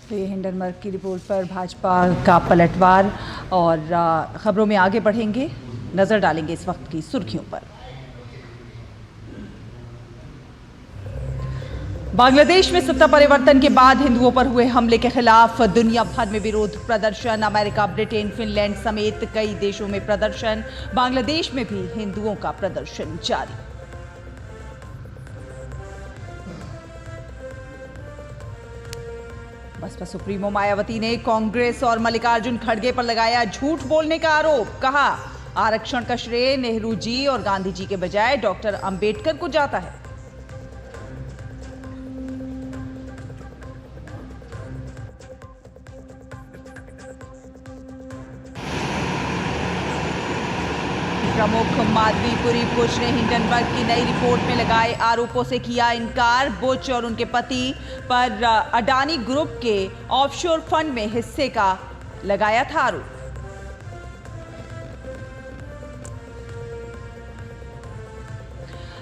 तो ये हिंडनबर्ग की रिपोर्ट पर भाजपा का पलटवार और खबरों में आगे बढ़ेंगे, नजर डालेंगे इस वक्त की सुर्खियों पर। बांग्लादेश में सत्ता परिवर्तन के बाद हिंदुओं पर हुए हमले के खिलाफ दुनिया भर में विरोध प्रदर्शन। अमेरिका, ब्रिटेन, फिनलैंड समेत कई देशों में प्रदर्शन। बांग्लादेश में भी हिंदुओं का प्रदर्शन जारी। बसपा सुप्रीमो मायावती ने कांग्रेस और मल्लिकार्जुन खड़गे पर लगाया झूठ बोलने का आरोप। कहा, आरक्षण का श्रेय नेहरू जी और गांधी जी के बजाय डॉक्टर अंबेडकर को जाता है। प्रमुख माधवीपुरी बुश ने हिंडनबर्ग की नई रिपोर्ट में लगाए आरोपों से किया इनकार। बुश और उनके पति पर अडानी ग्रुप के ऑफशोर फंड में हिस्से का लगाया था आरोप।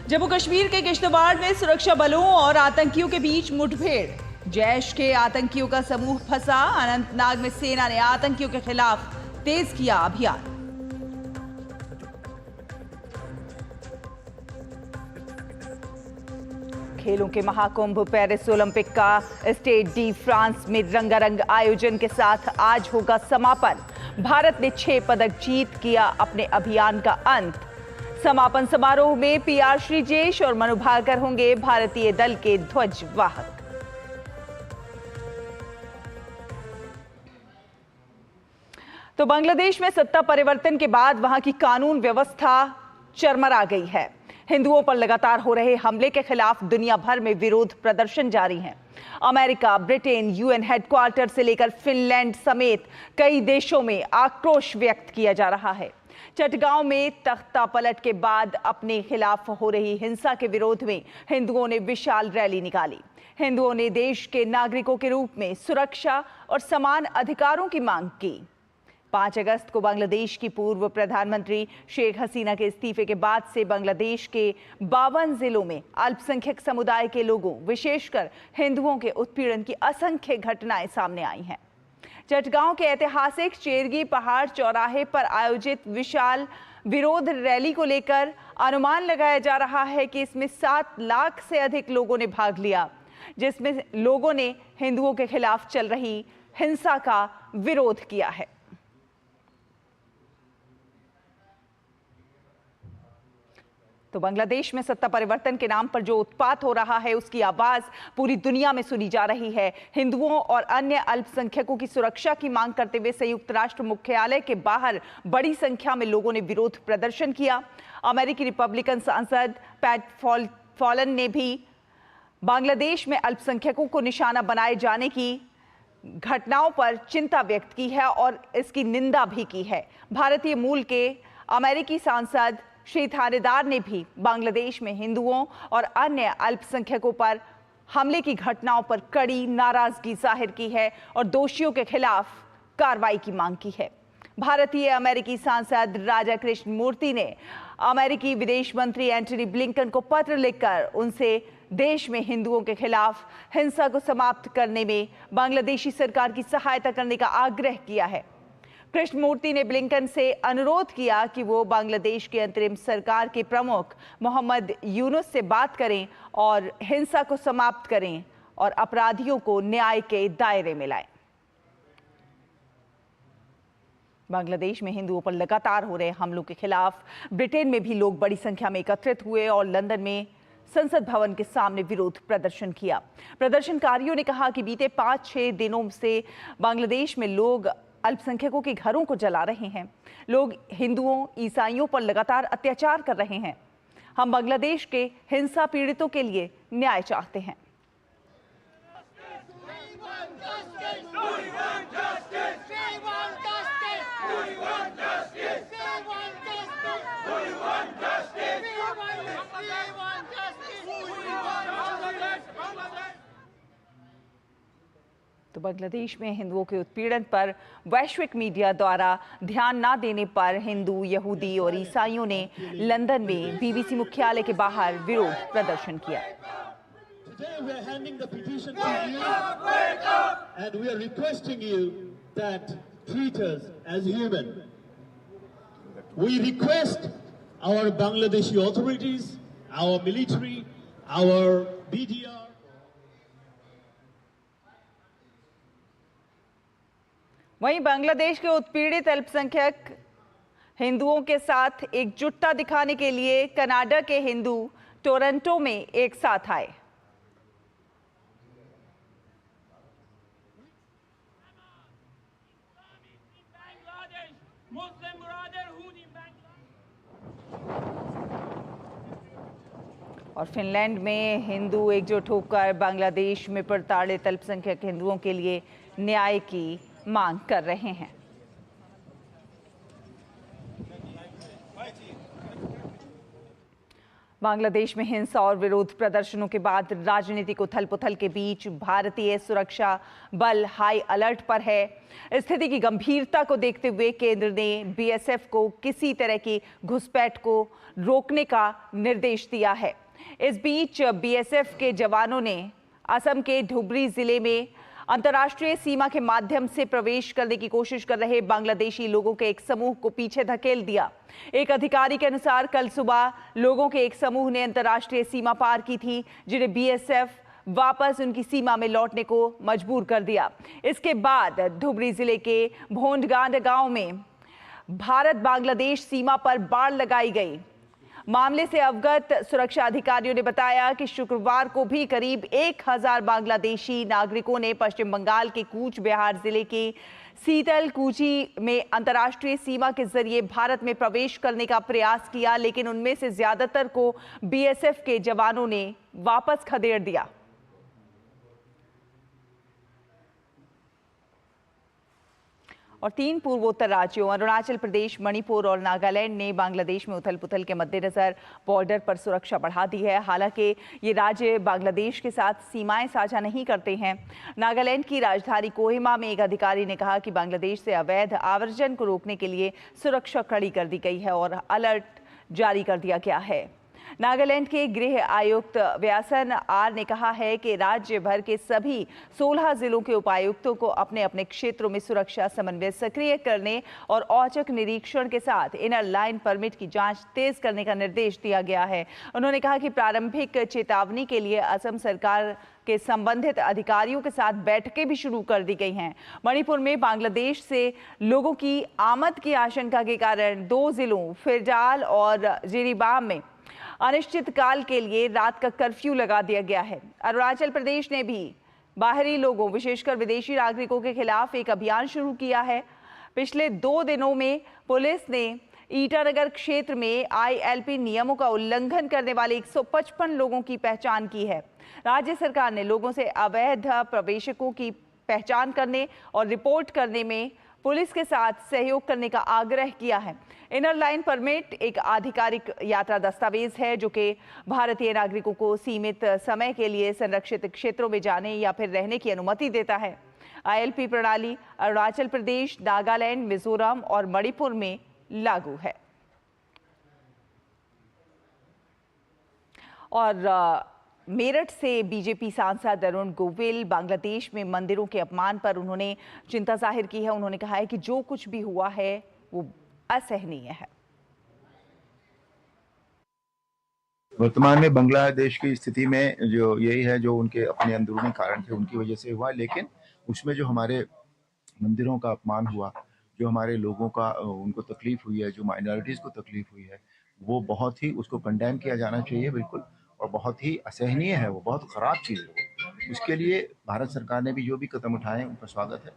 जम्मू कश्मीर के किश्तवाड़ में सुरक्षा बलों और आतंकियों के बीच मुठभेड़। जैश के आतंकियों का समूह फंसा। अनंतनाग में सेना ने आतंकियों के खिलाफ तेज किया अभियान। खेलों के महाकुंभ पेरिस ओलंपिक का स्टेड डी फ्रांस में रंगारंग आयोजन के साथ आज होगा समापन। भारत ने 6 पदक जीत किया अपने अभियान का अंत। समापन समारोह में पीआर श्रीजेश और मनु भाकर होंगे भारतीय दल के ध्वजवाहक। तो बांग्लादेश में सत्ता परिवर्तन के बाद वहां की कानून व्यवस्था चरमरा गई है। हिंदुओं पर लगातार हो रहे हमले के खिलाफ दुनिया भर में विरोध प्रदर्शन जारी हैं। अमेरिका, ब्रिटेन, यूएन हेडक्वार्टर से लेकर फिनलैंड समेत कई देशों में आक्रोश व्यक्त किया जा रहा है। चटगांव में तख्ता पलट के बाद अपने खिलाफ हो रही हिंसा के विरोध में हिंदुओं ने विशाल रैली निकाली। हिंदुओं ने देश के नागरिकों के रूप में सुरक्षा और समान अधिकारों की मांग की। 5 अगस्त को बांग्लादेश की पूर्व प्रधानमंत्री शेख हसीना के इस्तीफे के बाद से बांग्लादेश के 52 जिलों में अल्पसंख्यक समुदाय के लोगों, विशेषकर हिंदुओं के उत्पीड़न की असंख्य घटनाएं सामने आई हैं। चटगांव के ऐतिहासिक चेरगी पहाड़ चौराहे पर आयोजित विशाल विरोध रैली को लेकर अनुमान लगाया जा रहा है कि इसमें 7 लाख से अधिक लोगों ने भाग लिया, जिसमें लोगों ने हिंदुओं के खिलाफ चल रही हिंसा का विरोध किया है। तो बांग्लादेश में सत्ता परिवर्तन के नाम पर जो उत्पात हो रहा है, उसकी आवाज पूरी दुनिया में सुनी जा रही है। हिंदुओं और अन्य अल्पसंख्यकों की सुरक्षा की मांग करते हुए संयुक्त राष्ट्र मुख्यालय के बाहर बड़ी संख्या में लोगों ने विरोध प्रदर्शन किया। अमेरिकी रिपब्लिकन सांसद पैट फॉलन ने भी बांग्लादेश में अल्पसंख्यकों को निशाना बनाए जाने की घटनाओं पर चिंता व्यक्त की है और इसकी निंदा भी की है। भारतीय मूल के अमेरिकी सांसद श्री थानेदार ने भी बांग्लादेश में हिंदुओं और अन्य अल्पसंख्यकों पर हमले की घटनाओं पर कड़ी नाराजगी जाहिर की है और दोषियों के खिलाफ कार्रवाई की मांग की है। भारतीय अमेरिकी सांसद राजा कृष्ण मूर्ति ने अमेरिकी विदेश मंत्री एंटनी ब्लिंकन को पत्र लिखकर उनसे देश में हिंदुओं के खिलाफ हिंसा को समाप्त करने में बांग्लादेशी सरकार की सहायता करने का आग्रह किया है। कृष्णमूर्ति ने ब्लिंकन से अनुरोध किया कि वो बांग्लादेश की अंतरिम सरकार के प्रमुख मोहम्मद यूनुस से बात करें और हिंसा को समाप्त करें और अपराधियों को न्याय के दायरे में लाएं। बांग्लादेश में हिंदुओं पर लगातार हो रहे हमलों के खिलाफ ब्रिटेन में भी लोग बड़ी संख्या में एकत्रित हुए और लंदन में संसद भवन के सामने विरोध प्रदर्शन किया। प्रदर्शनकारियों ने कहा कि बीते 5-6 दिनों से बांग्लादेश में लोग अल्पसंख्यकों के घरों को जला रहे हैं। लोग हिंदुओं, ईसाइयों पर लगातार अत्याचार कर रहे हैं। हम बांग्लादेश के हिंसा पीड़ितों के लिए न्याय चाहते हैं। तो बांग्लादेश में हिंदुओं के उत्पीड़न पर वैश्विक मीडिया द्वारा ध्यान न देने पर हिंदू, यहूदी और ईसाइयों ने लंदन में बीबीसी मुख्यालय के बाहर विरोध प्रदर्शन किया। Today we are handing the petition to you, and we are requesting you that treat us as human. We request our Bangladeshi authorities, our military, our BDR. वहीं बांग्लादेश के उत्पीड़ित अल्पसंख्यक हिंदुओं के साथ एकजुटता दिखाने के लिए कनाडा के हिंदू टोरंटो में एक साथ आए। और फिनलैंड में हिंदू एकजुट होकर बांग्लादेश में प्रताड़ित अल्पसंख्यक हिंदुओं के लिए न्याय की मांग कर रहे हैं। बांग्लादेश में हिंसा और विरोध प्रदर्शनों के बाद राजनीतिक उथल-पुथल के बीच भारतीय सुरक्षा बल हाई अलर्ट पर है। स्थिति की गंभीरता को देखते हुए केंद्र ने बीएसएफ को किसी तरह की घुसपैठ को रोकने का निर्देश दिया है। इस बीच बीएसएफ के जवानों ने असम के धुबरी जिले में अंतर्राष्ट्रीय सीमा के माध्यम से प्रवेश करने की कोशिश कर रहे बांग्लादेशी लोगों के एक समूह को पीछे धकेल दिया। एक अधिकारी के अनुसार कल सुबह लोगों के एक समूह ने अंतर्राष्ट्रीय सीमा पार की थी, जिन्हें बीएसएफ वापस उनकी सीमा में लौटने को मजबूर कर दिया। इसके बाद धुबरी जिले के भोंडगांड गांव में भारत बांग्लादेश सीमा पर बाड़ लगाई गई। मामले से अवगत सुरक्षा अधिकारियों ने बताया कि शुक्रवार को भी करीब 1000 बांग्लादेशी नागरिकों ने पश्चिम बंगाल के कूच बिहार जिले के सीतलकुची में अंतर्राष्ट्रीय सीमा के जरिए भारत में प्रवेश करने का प्रयास किया, लेकिन उनमें से ज्यादातर को बीएसएफ के जवानों ने वापस खदेड़ दिया। और 3 पूर्वोत्तर राज्यों अरुणाचल प्रदेश, मणिपुर और नागालैंड ने बांग्लादेश में उथल-पुथल के मद्देनजर बॉर्डर पर सुरक्षा बढ़ा दी है। हालांकि ये राज्य बांग्लादेश के साथ सीमाएं साझा नहीं करते हैं। नागालैंड की राजधानी कोहिमा में एक अधिकारी ने कहा कि बांग्लादेश से अवैध आव्रजन को रोकने के लिए सुरक्षा कड़ी कर दी गई है और अलर्ट जारी कर दिया गया है। नागालैंड के गृह आयुक्त व्यासन आर ने कहा है कि राज्य भर के सभी 16 जिलों के उपायुक्तों को अपने अपने क्षेत्रों में सुरक्षा समन्वय सक्रिय करने और औचक निरीक्षण के साथ इनर लाइन परमिट की जांच तेज करने का निर्देश दिया गया है। उन्होंने कहा कि प्रारंभिक चेतावनी के लिए असम सरकार के संबंधित अधिकारियों के साथ बैठकें भी शुरू कर दी गई हैं। मणिपुर में बांग्लादेश से लोगों की आमद की आशंका के कारण 2 जिलों फिरजाल और जिरीबाम में अनिश्चितकाल के लिए रात का कर्फ्यू लगा दिया गया है। अरुणाचल प्रदेश ने भी बाहरी लोगों, विशेषकर विदेशी नागरिकों के खिलाफ एक अभियान शुरू किया है। पिछले 2 दिनों में पुलिस ने ईटानगर क्षेत्र में आईएलपी नियमों का उल्लंघन करने वाले 155 लोगों की पहचान की है। राज्य सरकार ने लोगों से अवैध प्रवेशकों की पहचान करने और रिपोर्ट करने में पुलिस के साथ सहयोग करने का आग्रह किया है। इनर लाइन परमिट एक आधिकारिक यात्रा दस्तावेज है जो कि भारतीय नागरिकों को सीमित समय के लिए संरक्षित क्षेत्रों में जाने या फिर रहने की अनुमति देता है। आईएलपी प्रणाली अरुणाचल प्रदेश, नागालैंड, मिजोरम और मणिपुर में लागू है। और मेरठ से बीजेपी सांसद अरुण गोविल बांग्लादेश में मंदिरों के अपमान पर उन्होंने चिंता जाहिर की है। उन्होंने कहा है कि जो कुछ भी हुआ है वो असहनीय है। वर्तमान में बांग्लादेश की स्थिति में जो यही है, जो उनके अपने अंदरूनी कारण थे उनकी वजह से हुआ, लेकिन उसमें जो हमारे मंदिरों का अपमान हुआ, जो हमारे लोगों का उनको तकलीफ हुई है, जो माइनॉरिटीज़ को तकलीफ हुई है, वो बहुत ही उसको कंडेम किया जाना चाहिए बिल्कुल, और बहुत ही असहनीय है, वो बहुत ख़राब चीज़ है। उसके लिए भारत सरकार ने भी जो भी कदम उठाए उनका स्वागत है।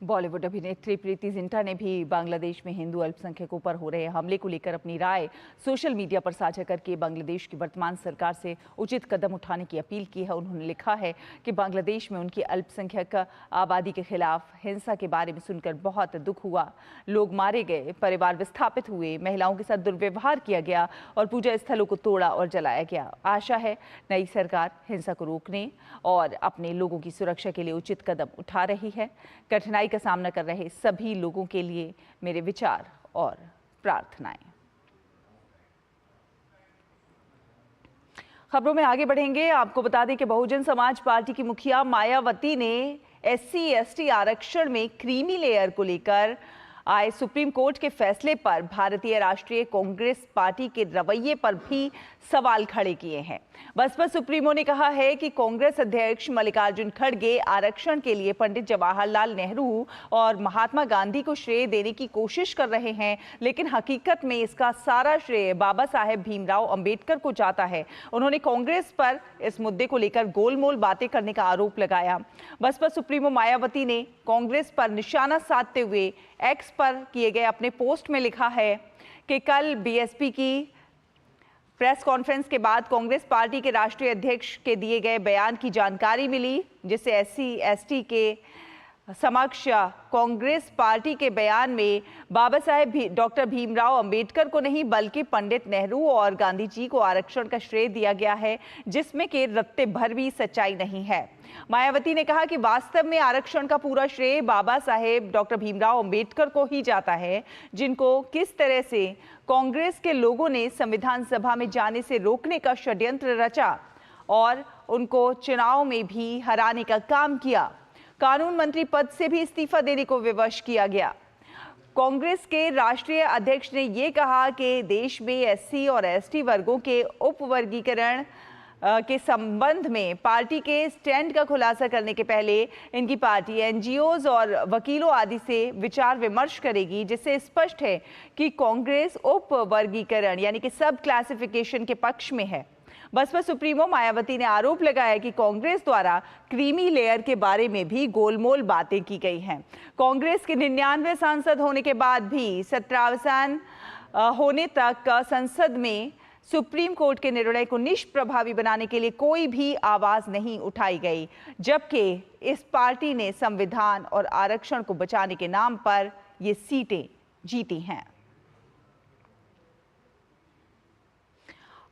बॉलीवुड अभिनेत्री प्रीति जिंटा ने भी बांग्लादेश में हिंदू अल्पसंख्यकों पर हो रहे हमले को लेकर अपनी राय सोशल मीडिया पर साझा करके बांग्लादेश की वर्तमान सरकार से उचित कदम उठाने की अपील की है। उन्होंने लिखा है कि बांग्लादेश में उनकी अल्पसंख्यक आबादी के खिलाफ हिंसा के बारे में सुनकर बहुत दुख हुआ। लोग मारे गए, परिवार विस्थापित हुए, महिलाओं के साथ दुर्व्यवहार किया गया और पूजा स्थलों को तोड़ा और जलाया गया। आशा है नई सरकार हिंसा को रोकने और अपने लोगों की सुरक्षा के लिए उचित कदम उठा रही है। कठिनाई का सामना कर रहे सभी लोगों के लिए मेरे विचार और प्रार्थनाएं। खबरों में आगे बढ़ेंगे। आपको बता दें कि बहुजन समाज पार्टी की मुखिया मायावती ने SC/ST आरक्षण में क्रीमी लेयर को लेकर आए सुप्रीम कोर्ट के फैसले पर भारतीय राष्ट्रीय कांग्रेस पार्टी के रवैये पर भी सवाल खड़े किए हैं। बसपा सुप्रीमो ने कहा है कि कांग्रेस अध्यक्ष मल्लिकार्जुन खड़गे आरक्षण के लिए पंडित जवाहरलाल नेहरू और महात्मा गांधी को श्रेय देने की कोशिश कर रहे हैं, लेकिन हकीकत में इसका सारा श्रेय बाबा साहेब भीमराव अंबेडकर को जाता है। उन्होंने कांग्रेस पर इस मुद्दे को लेकर गोलमोल बातें करने का आरोप लगाया। बसपा सुप्रीमो मायावती ने कांग्रेस पर निशाना साधते हुए एक्स पर किए गए अपने पोस्ट में लिखा है कि कल BSP की प्रेस कॉन्फ्रेंस के बाद कांग्रेस पार्टी के राष्ट्रीय अध्यक्ष के दिए गए बयान की जानकारी मिली, जिससे SC/ST के समक्ष कांग्रेस पार्टी के बयान में बाबा साहेब डॉक्टर भीमराव अंबेडकर को नहीं बल्कि पंडित नेहरू और गांधी जी को आरक्षण का श्रेय दिया गया है, जिसमें कि रत्ते भर भी सच्चाई नहीं है। मायावती ने कहा कि वास्तव में आरक्षण का पूरा श्रेय बाबा साहेब डॉक्टर भीमराव अंबेडकर को ही जाता है, जिनको किस तरह से कांग्रेस के लोगों ने संविधान सभा में जाने से रोकने का षड्यंत्र रचा और उनको चुनाव में भी हराने का काम किया। कानून मंत्री पद से भी इस्तीफा देने को विवश किया गया। कांग्रेस के राष्ट्रीय अध्यक्ष ने यह कहा कि देश में SC और ST वर्गों के उपवर्गीकरण के संबंध में पार्टी के स्टैंड का खुलासा करने के पहले इनकी पार्टी NGOs और वकीलों आदि से विचार विमर्श करेगी, जिससे स्पष्ट है कि कांग्रेस उपवर्गीकरण यानी कि सब क्लासिफिकेशन के पक्ष में है। बसपा सुप्रीमो मायावती ने आरोप लगाया कि कांग्रेस द्वारा क्रीमी लेयर के बारे में भी गोलमोल बातें की गई हैं। कांग्रेस के 99 सांसद होने के बाद भी सत्रावसान होने तक संसद में सुप्रीम कोर्ट के निर्णय को निष्प्रभावी बनाने के लिए कोई भी आवाज नहीं उठाई गई, जबकि इस पार्टी ने संविधान और आरक्षण को बचाने के नाम पर ये सीटें जीती हैं।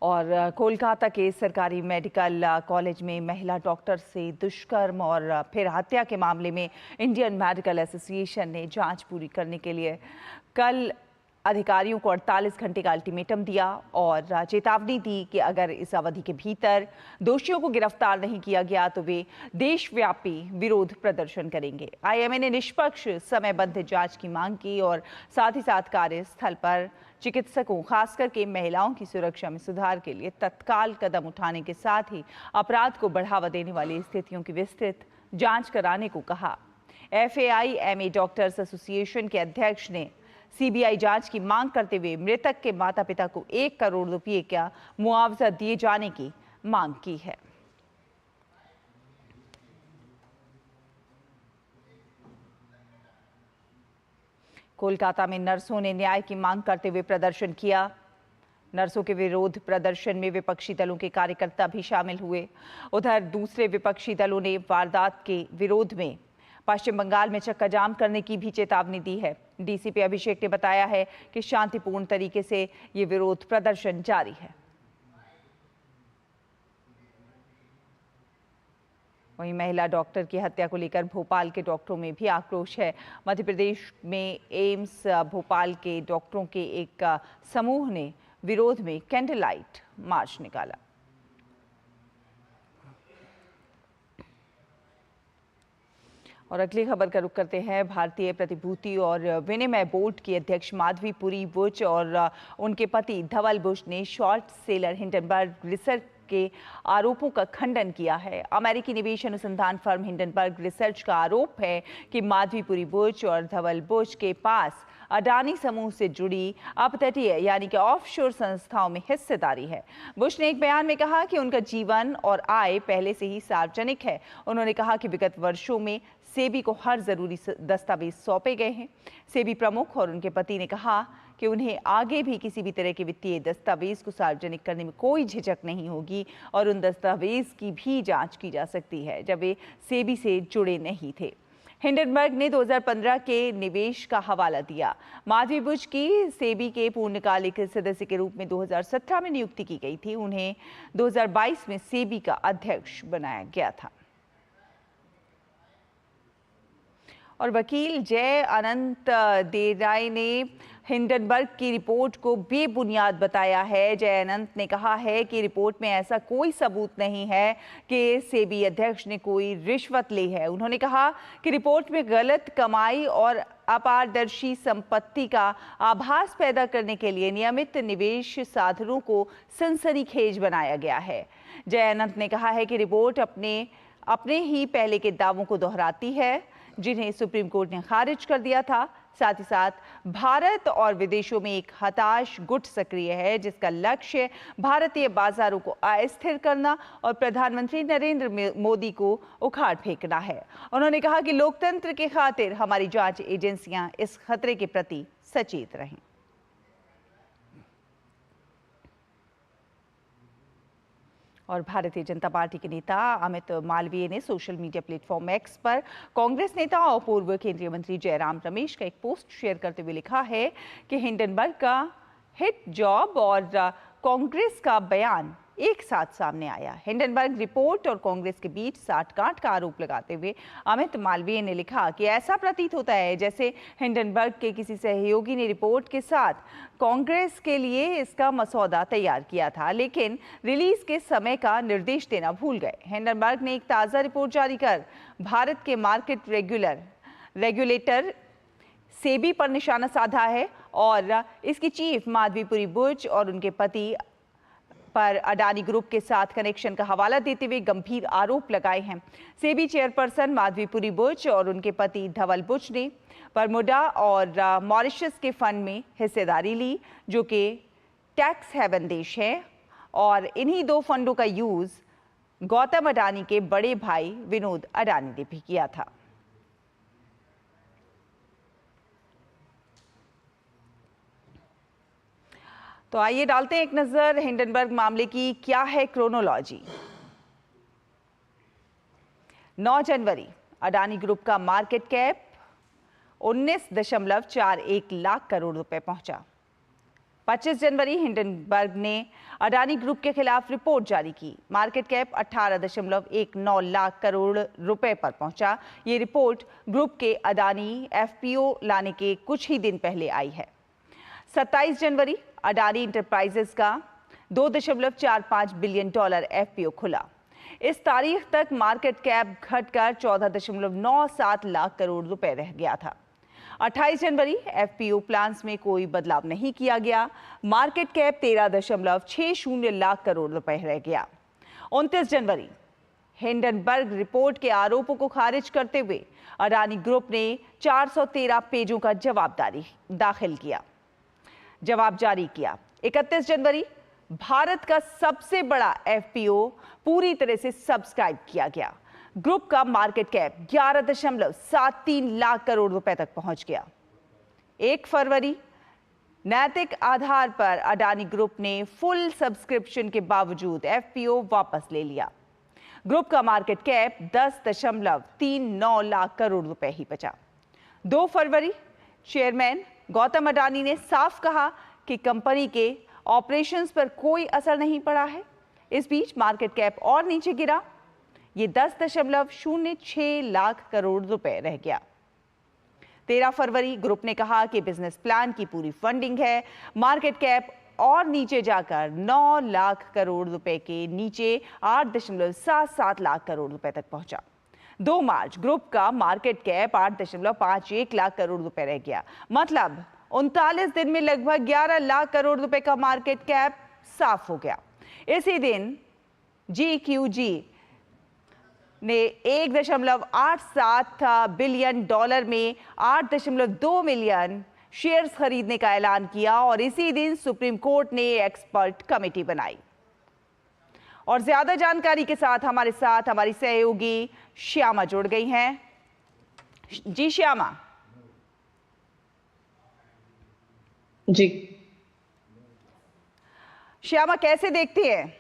और कोलकाता के सरकारी मेडिकल कॉलेज में महिला डॉक्टर से दुष्कर्म और फिर हत्या के मामले में इंडियन मेडिकल एसोसिएशन ने जांच पूरी करने के लिए कल अधिकारियों को 48 घंटे का अल्टीमेटम दिया और चेतावनी दी कि अगर इस अवधि के भीतर दोषियों को गिरफ्तार नहीं किया गया तो वे देशव्यापी विरोध प्रदर्शन करेंगे। IMA ने निष्पक्ष समयबद्ध जांच की मांग की और साथ ही साथ कार्यस्थल पर चिकित्सकों, खास करके महिलाओं की सुरक्षा में सुधार के लिए तत्काल कदम उठाने के साथ ही अपराध को बढ़ावा देने वाली स्थितियों की विस्तृत जांच कराने को कहा। FAI-MA डॉक्टर्स एसोसिएशन के अध्यक्ष ने CBI जांच की मांग करते हुए मृतक के माता पिता को 1 करोड़ रुपये का मुआवजा दिए जाने की मांग की है। कोलकाता में नर्सों ने न्याय की मांग करते हुए प्रदर्शन किया। नर्सों के विरोध प्रदर्शन में विपक्षी दलों के कार्यकर्ता भी शामिल हुए। उधर दूसरे विपक्षी दलों ने वारदात के विरोध में पश्चिम बंगाल में चक्का जाम करने की भी चेतावनी दी है। DCP अभिषेक ने बताया है कि शांतिपूर्ण तरीके से ये विरोध प्रदर्शन जारी है। वहीं महिला डॉक्टर की हत्या को लेकर भोपाल के डॉक्टरों में भी आक्रोश है। मध्य प्रदेश में एम्स भोपाल के डॉक्टरों के एक समूह ने विरोध में कैंडल लाइट मार्च निकाला। और अगली खबर का रुख करते हैं। भारतीय प्रतिभूति और विनिमय बोर्ड की अध्यक्ष माधवी पुरी बुश और उनके पति धवल बुश ने शॉर्ट सेलर हिंडनबर्ग रिसर्च के आरोपों का खंडन किया है। अमेरिकी निवेश अनुसंधान फर्म हिंडनबर्ग रिसर्च का आरोप है कि माधवी पुरी बुश और धवल बुश के पास अडानी समूह से जुड़ी अपतटीय यानी कि ऑफशोर संस्थाओं में हिस्सेदारी है। बुश ने एक बयान में कहा कि उनका जीवन और आय पहले से ही सार्वजनिक है। उन्होंने कहा कि विगत वर्षों में सेबी को हर जरूरी दस्तावेज सौंपे गए हैं। सेबी प्रमुख और उनके पति ने कहा कि उन्हें आगे भी किसी भी तरह के वित्तीय दस्तावेज को सार्वजनिक करने में कोई झिझक नहीं होगी और उन दस्तावेज की भी जांच की जा सकती है जब वे सेबी से जुड़े नहीं थे। हिंडनबर्ग ने 2015 के निवेश का हवाला दिया। माधवी बुश की सेबी के पूर्णकालिक सदस्य के रूप में 2017 में नियुक्ति की गई थी। उन्हें 2022 में सेबी का अध्यक्ष बनाया गया था। और वकील जय अनंत देराय ने हिंडनबर्ग की रिपोर्ट को बेबुनियाद बताया है। जय अनंत ने कहा है कि रिपोर्ट में ऐसा कोई सबूत नहीं है कि सेबी अध्यक्ष ने कोई रिश्वत ली है। उन्होंने कहा कि रिपोर्ट में गलत कमाई और अपारदर्शी संपत्ति का आभास पैदा करने के लिए नियमित निवेश साधनों को सनसनीखेज बनाया गया है। जय अनंत ने कहा है कि रिपोर्ट अपने ही पहले के दावों को दोहराती है जिन्हें सुप्रीम कोर्ट ने खारिज कर दिया था। साथ ही साथ भारत और विदेशों में एक हताश गुट सक्रिय है जिसका लक्ष्य भारतीय बाजारों को अस्थिर करना और प्रधानमंत्री नरेंद्र मोदी को उखाड़ फेंकना है। उन्होंने कहा कि लोकतंत्र के खातिर हमारी जांच एजेंसियां इस खतरे के प्रति सचेत रहें। और भारतीय जनता पार्टी के नेता अमित मालवीय ने सोशल मीडिया प्लेटफॉर्म एक्स पर कांग्रेस नेता और पूर्व केंद्रीय मंत्री जयराम रमेश का एक पोस्ट शेयर करते हुए लिखा है कि हिंडनबर्ग का हिट जॉब और कांग्रेस का बयान एक साथ सामने आया। हिंडनबर्ग रिपोर्ट और कांग्रेस के बीच साठगांठ का आरोप लगाते हुए अमित मालवीय ने लिखा कि ऐसा प्रतीत होता है जैसे हिंडनबर्ग के किसी सहयोगी ने रिपोर्ट के साथ कांग्रेस के लिए इसका मसौदा तैयार किया था, लेकिन रिलीज के समय का निर्देश देना भूल गए। हिंडनबर्ग ने एक ताज़ा रिपोर्ट जारी कर भारत के मार्केट रेगुलेटर सेबी पर निशाना साधा है और इसकी चीफ माधवीपुरी बुच और उनके पति पर अडानी ग्रुप के साथ कनेक्शन का हवाला देते हुए गंभीर आरोप लगाए हैं। सेबी चेयरपर्सन माधवीपुरी बुच और उनके पति धवल बुच ने बरमुडा और मॉरिशस के फंड में हिस्सेदारी ली जो कि टैक्स हेवन देश है और इन्हीं दो फंडों का यूज गौतम अडानी के बड़े भाई विनोद अडानी ने भी किया था। तो आइए डालते हैं एक नजर हिंडनबर्ग मामले की क्या है क्रोनोलॉजी। 9 जनवरी अडानी ग्रुप का मार्केट कैप 19.41 लाख करोड़ रुपए पहुंचा। 25 जनवरी हिंडनबर्ग ने अडानी ग्रुप के खिलाफ रिपोर्ट जारी की। मार्केट कैप 18.19 लाख करोड़ रुपए पर पहुंचा। ये रिपोर्ट ग्रुप के अडानी एफपीओ लाने के कुछ ही दिन पहले आई है। 27 जनवरी अडानी इंटरप्राइजेस का $2.45 बिलियन एफपीओ खुला। इस तारीख तक मार्केट कैप घटकर 14.97 लाख करोड़ रुपए रह गया था। 28 जनवरी एफपीओ प्लान्स में कोई बदलाव नहीं किया गया। मार्केट कैप 13.60 लाख करोड़ रुपए रह गया। 29 जनवरी हिंडनबर्ग रिपोर्ट के आरोपों को खारिज करते हुए अडानी ग्रुप ने 413 पेजों का जवाब जारी किया। 31 जनवरी भारत का सबसे बड़ा एफपीओ पूरी तरह से सब्सक्राइब किया गया। ग्रुप का मार्केट कैप 11.73 लाख करोड़ रुपए तक पहुंच गया। 1 फरवरी नैतिक आधार पर अडानी ग्रुप ने फुल सब्सक्रिप्शन के बावजूद एफपीओ वापस ले लिया। ग्रुप का मार्केट कैप 10.39 लाख करोड़ रुपए ही बचा। 2 फरवरी चेयरमैन गौतम अडानी ने साफ कहा कि कंपनी के ऑपरेशंस पर कोई असर नहीं पड़ा है। इस बीच मार्केट कैप और नीचे गिरा। ये 10.06 लाख करोड़ रुपए रह गया। 13 फरवरी ग्रुप ने कहा कि बिजनेस प्लान की पूरी फंडिंग है। मार्केट कैप और नीचे जाकर 9 लाख करोड़ रुपए के नीचे 8.77 लाख करोड़ रुपए तक पहुंचा। 2 मार्च ग्रुप का मार्केट कैप 8.51 लाख करोड़ रुपए रह गया। मतलब 39 दिन में लगभग 11 लाख करोड़ रुपए का मार्केट कैप साफ हो गया। इसी दिन GQG ने 1.87 बिलियन डॉलर में 8.2 मिलियन शेयर्स खरीदने का ऐलान किया और इसी दिन सुप्रीम कोर्ट ने एक्सपर्ट कमेटी बनाई। और ज्यादा जानकारी के साथ हमारी सहयोगी श्यामा जुड़ गई हैं। जी श्यामा। जी श्यामा, कैसे देखती है?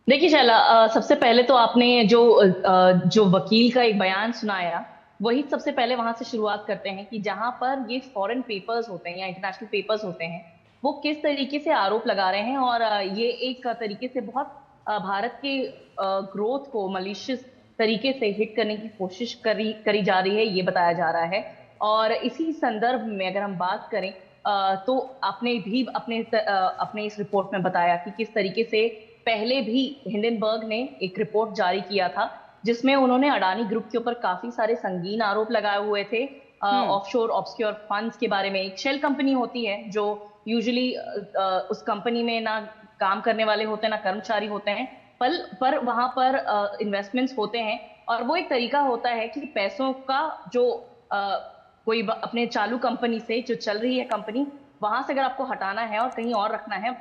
देखिए शैला, सबसे पहले तो आपने जो वकील का एक बयान सुनाया वही सबसे पहले वहां से शुरुआत करते हैं कि जहां पर ये फॉरेन पेपर्स होते हैं या इंटरनेशनल पेपर्स होते हैं वो किस तरीके से आरोप लगा रहे हैं और ये एक तरीके से बहुत भारत के ग्रोथ को मलिशियस तरीके से हिट करने की कोशिश करी जा रही है, ये बताया जा रहा है। और इसी संदर्भ में अगर हम बात करें तो आपने भी अपने इस रिपोर्ट में बताया कि किस तरीके से पहले भी हिंडनबर्ग ने एक रिपोर्ट जारी किया था जिसमें उन्होंने अडानी ग्रुप के ऊपर काफी सारे संगीन आरोप लगाए हुए थे ऑफशोर ऑब्सक्योर फंड्स के बारे में। एक शेल कंपनी होती है जो यूजुअली उस कंपनी में ना काम करने वाले होते हैं ना कर्मचारी होते हैं, पर वहां पर इन्वेस्टमेंट्स होते हैं और वो एक तरीका होता है कि पैसों का जो कोई अपने चालू कंपनी से जो चल रही है कंपनी, वहां से अगर आपको हटाना है और कहीं और रखना है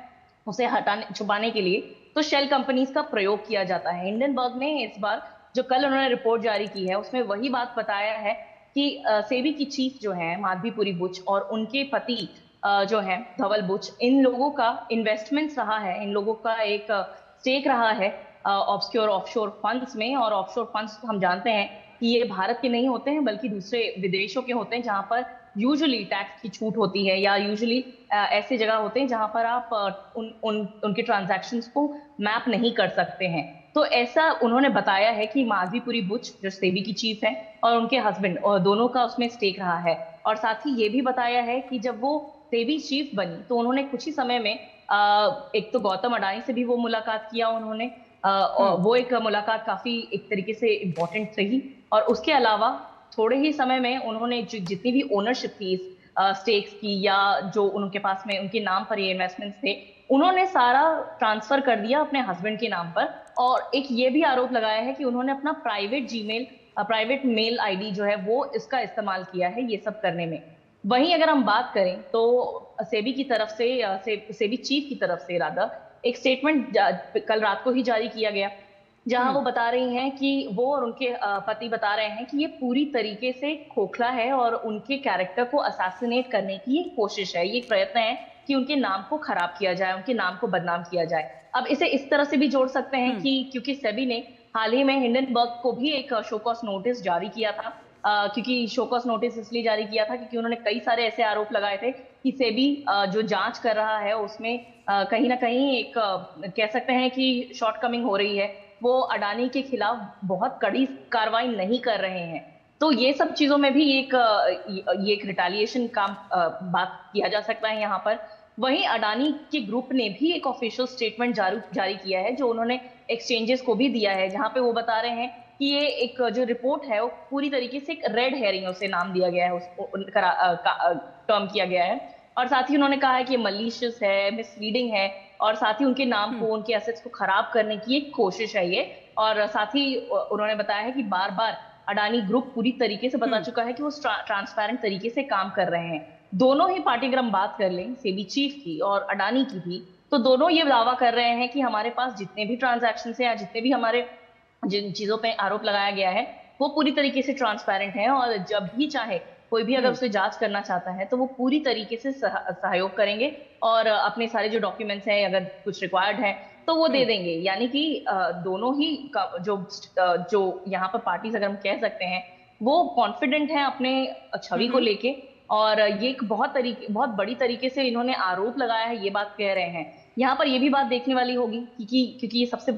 उसे हटाने छुपाने के लिए, तो शेल कंपनीज का प्रयोग किया जाता है। हिंडनबर्ग ने इस बार जो कल उन्होंने रिपोर्ट जारी की है उसमें वही बात बताया है कि सेबी की चीफ जो है माधवीपुरी बुच और उनके पति जो है धवल बुच, इन लोगों का इन्वेस्टमेंट्स रहा है, इन लोगों का एक स्टेक रहा है ऑब्सक्योर ऑफशोर फंड्स में। और ऑफशोर फंड्स हम जानते हैं कि ये भारत के नहीं होते हैं बल्कि दूसरे विदेशों के होते हैं जहां पर यूजुअली टैक्स की छूट होती है या यूजुअली ऐसे जगह होते हैं जहां पर आप उनके ट्रांजैक्शंस को मैप नहीं कर सकते हैं। तो ऐसा उन्होंने बताया है कि माधवीपुरी बुच जो सेबी की चीफ है और उनके हस्बैंड और दोनों का उसमें स्टेक रहा है। और साथ ही ये भी बताया है कि जब वो सेबी चीफ बनी तो उन्होंने कुछ ही समय में एक तो गौतम अडानी से भी वो मुलाकात किया उन्होंने, और वो एक मुलाकात काफी एक तरीके से इम्पोर्टेंट रही। और उसके अलावा थोड़े ही समय में उन्होंने जितनी भी ओनरशिप थी स्टेक्स की या जो उनके पास में उनके नाम पर ये इन्वेस्टमेंट्स थे, उन्होंने सारा ट्रांसफर कर दिया अपने हस्बैंड के नाम पर। और एक ये भी आरोप लगाया है कि उन्होंने अपना प्राइवेट मेल आईडी जो है वो इसका इस्तेमाल किया है ये सब करने में। वहीं अगर हम बात करें तो सेबी की तरफ से सेबी चीफ की तरफ से रादर एक स्टेटमेंट कल रात को ही जारी किया गया जहां वो बता रही हैं कि वो और उनके पति बता रहे हैं कि ये पूरी तरीके से खोखला है और उनके कैरेक्टर को असैसिनेट करने की एक कोशिश है, ये प्रयत्न है कि उनके नाम को खराब किया जाए, उनके नाम को बदनाम किया जाए। अब इसे इस तरह से भी जोड़ सकते हैं कि क्योंकि सेबी ने हाल ही में हिंडनबर्ग को भी एक शोकॉज नोटिस जारी किया था, क्योंकि शोकॉज नोटिस इसलिए जारी किया था क्योंकि उन्होंने कई सारे ऐसे आरोप लगाए थे कि सेबी जो जांच कर रहा है उसमें कहीं ना कहीं एक कह सकते हैं कि शॉर्टकमिंग हो रही है, वो अडानी के खिलाफ बहुत कड़ी कार्रवाई नहीं कर रहे हैं। तो ये सब चीजों में भी ये एक रिटेलिएशन का बात किया जा सकता है यहाँ पर। वहीं अडानी के ग्रुप ने भी एक ऑफिशियल स्टेटमेंट जारी किया है जो उन्होंने एक्सचेंजेस को भी दिया है, जहां पे वो बता रहे हैं कि ये एक जो रिपोर्ट है वो पूरी तरीके से एक रेड हेयरिंग उसे नाम दिया गया है, उसको टर्म किया गया है। और साथ ही उन्होंने कहा है कि ये मलिशियस है, मिसलीडिंग है और साथ ही उनके नाम को उनके एसेट्स को खराब करने की एक कोशिश है ये। और साथ ही उन्होंने बताया है कि बार बार अडानी ग्रुप पूरी तरीके से बता चुका है कि वो ट्रांसपेरेंट तरीके से काम कर रहे हैं। दोनों ही पार्टी अगर हम बात कर लें सेबी चीफ की और अडानी की भी, तो दोनों ये दावा कर रहे हैं कि हमारे पास जितने भी ट्रांजैक्शन है या जितने भी हमारे जिन चीजों पे आरोप लगाया गया है वो पूरी तरीके से ट्रांसपेरेंट है और जब भी चाहे कोई भी अगर उसे जांच करना चाहता है तो वो पूरी तरीके से सहयोग करेंगे और अपने सारे जो डॉक्यूमेंट्स हैं अगर कुछ रिक्वायर्ड है तो वो दे देंगे। यानी कि दोनों ही जो यहाँ पर पार्टीज अगर हम कह सकते हैं वो कॉन्फिडेंट हैं अपने छवि को लेके। और ये एक बहुत बड़ी तरीके से इन्होंने आरोप लगाया है, ये बात कह रहे हैं। यहाँ पर ये भी बात देखने वाली होगी क्योंकि ये सबसे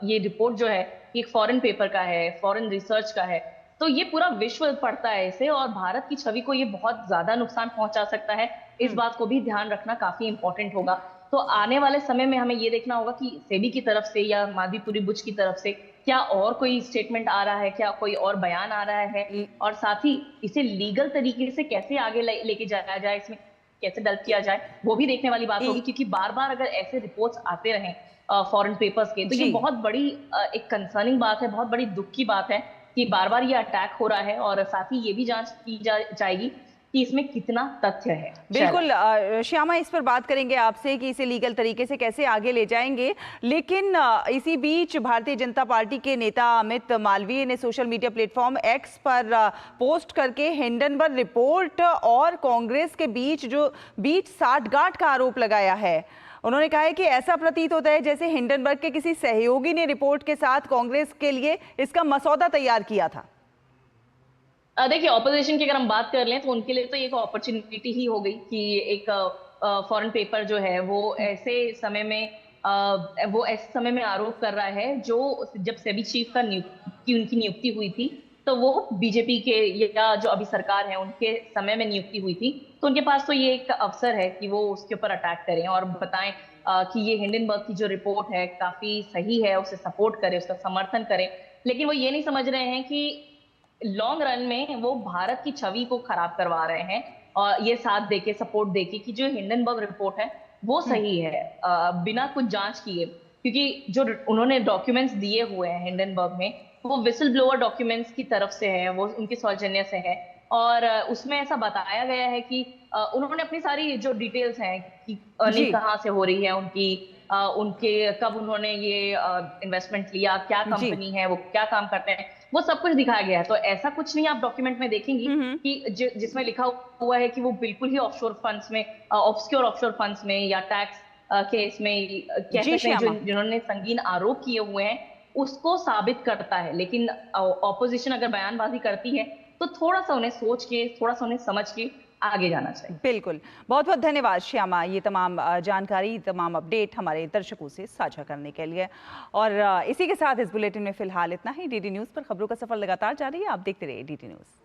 ये रिपोर्ट जो है एक फॉरेन पेपर का है, फॉरेन रिसर्च का है, तो ये पूरा विश्व पढ़ता है इसे और भारत की छवि को ये बहुत ज्यादा नुकसान पहुंचा सकता है। इस बात को भी ध्यान रखना काफी इंपॉर्टेंट होगा। तो आने वाले समय में हमें ये देखना होगा कि सेबी की तरफ से या माधवीपुरी बुच की तरफ से क्या और कोई स्टेटमेंट आ रहा है, क्या कोई और बयान आ रहा है और साथ ही इसे लीगल तरीके से कैसे आगे लेके जाया जाए, इसमें कैसे डल किया जाए, वो भी देखने वाली बात होगी। क्योंकि बार बार अगर ऐसे रिपोर्ट्स आते रहें फॉरेन पेपर्स के तो ये बहुत बड़ी एक कंसर्निंग बात है, बहुत बड़ी दुख की बात है कि बार बार ये अटैक हो रहा है। और साथ ही ये भी जांच की जाएगी कि इसमें कितना तथ्य है। बिल्कुल श्यामा, इस पर बात करेंगे आपसे कि इसे लीगल तरीके से कैसे आगे ले जाएंगे। लेकिन इसी बीच भारतीय जनता पार्टी के नेता अमित मालवीय ने सोशल मीडिया प्लेटफॉर्म एक्स पर पोस्ट करके हिंडनबर्ग रिपोर्ट और कांग्रेस के बीच साठगांठ का आरोप लगाया है। उन्होंने कहा है कि ऐसा प्रतीत होता है जैसे हिंडनबर्ग के किसी सहयोगी ने रिपोर्ट के साथ कांग्रेस के लिए इसका मसौदा तैयार किया था। देखिए, ऑपोजिशन की अगर हम बात कर लें तो उनके लिए तो एक अपॉर्चुनिटी ही हो गई कि एक फॉरेन पेपर जो है वो ऐसे समय में आरोप कर रहा है जो जब सेबी चीफ की उनकी नियुक्ति हुई थी तो वो बीजेपी के या जो अभी सरकार है उनके समय में नियुक्ति हुई थी, तो उनके पास तो ये एक अवसर है कि वो उसके ऊपर अटैक करें और बताएं कि ये हिंडनबर्ग की जो रिपोर्ट है काफी सही है, उसे सपोर्ट करें, उसका समर्थन करें। लेकिन वो ये नहीं समझ रहे हैं कि लॉन्ग रन में वो भारत की छवि को खराब करवा रहे हैं, और ये साथ देके सपोर्ट देके कि जो हिंडनबर्ग रिपोर्ट है वो सही है, बिना कुछ जांच किए। क्योंकि जो उन्होंने डॉक्यूमेंट्स दिए हुए हैं हिंडनबर्ग में, वो विसल ब्लोअर डॉक्यूमेंट्स की तरफ से है, वो उनकी सौजन्य से है। और उसमें ऐसा बताया गया है कि उन्होंने अपनी सारी जो डिटेल्स हैं कि जी। अर्निंग कहाँ से हो रही है उनकी, उनके कब उन्होंने ये इन्वेस्टमेंट लिया, क्या जी। कंपनी है, वो क्या काम करते हैं, वो सब कुछ दिखाया गया है। तो ऐसा कुछ नहीं आप डॉक्यूमेंट में देखेंगी कि जिसमें लिखा हुआ है कि वो बिल्कुल ही ऑफशोर फंड्स में, ऑब्सक्योर ऑफशोर फंड्स में या टैक्स केस में कह जी सकते हैं, श्यामा। जिन्होंने संगीन आरोप किए हुए हैं उसको साबित करता है। लेकिन ऑपोजिशन अगर बयानबाजी करती है तो थोड़ा सा उन्हें सोच के, थोड़ा सा उन्हें समझ के आगे जाना चाहिए। बिल्कुल, बहुत बहुत धन्यवाद श्यामा, ये तमाम जानकारी, तमाम अपडेट हमारे दर्शकों से साझा करने के लिए। और इसी के साथ इस बुलेटिन में फिलहाल इतना ही। डीडी न्यूज़ पर खबरों का सफर लगातार जारी है, आप देखते रहिए डीडी न्यूज़।